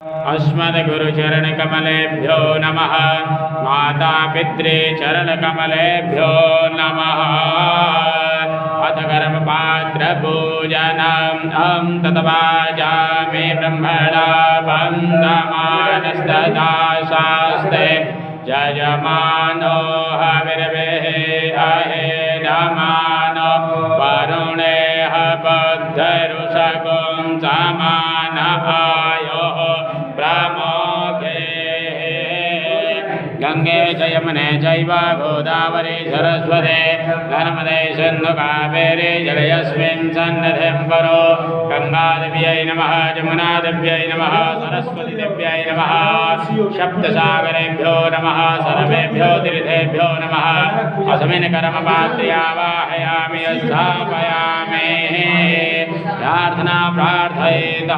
अस्मद्गुरुचरणकमलेभ्यो नमः। माता पितृ चरणकमलेभ्यो नमः। अथ कर्मपात्रपूजनम् अहं तद्वाचामि ब्रह्मणा वन्दमानस्तदा शास्ते यजमानो हविर्वेः अहेदमानो वरुणेः बद्धरुषगुं समानभायोः प्रमोखे। गंगे च यमुने चैव गोदावरी सरस्वती नर्मदे सिन्धु कावेरी जलेऽस्मिन् सन्निधिं कुरु। गंगादेव्यै नमः, जमुनादेव्यै नमः, सरस्वतीदेव्यै नमः। सप्तसागरेभ्यो नमः, सर्वेभ्यो तीर्थेभ्यो नमः। अस्मिन् कर्मपात्र्यावाहयामि स्थापयामि। प्रार्थना प्रार्थयेत्।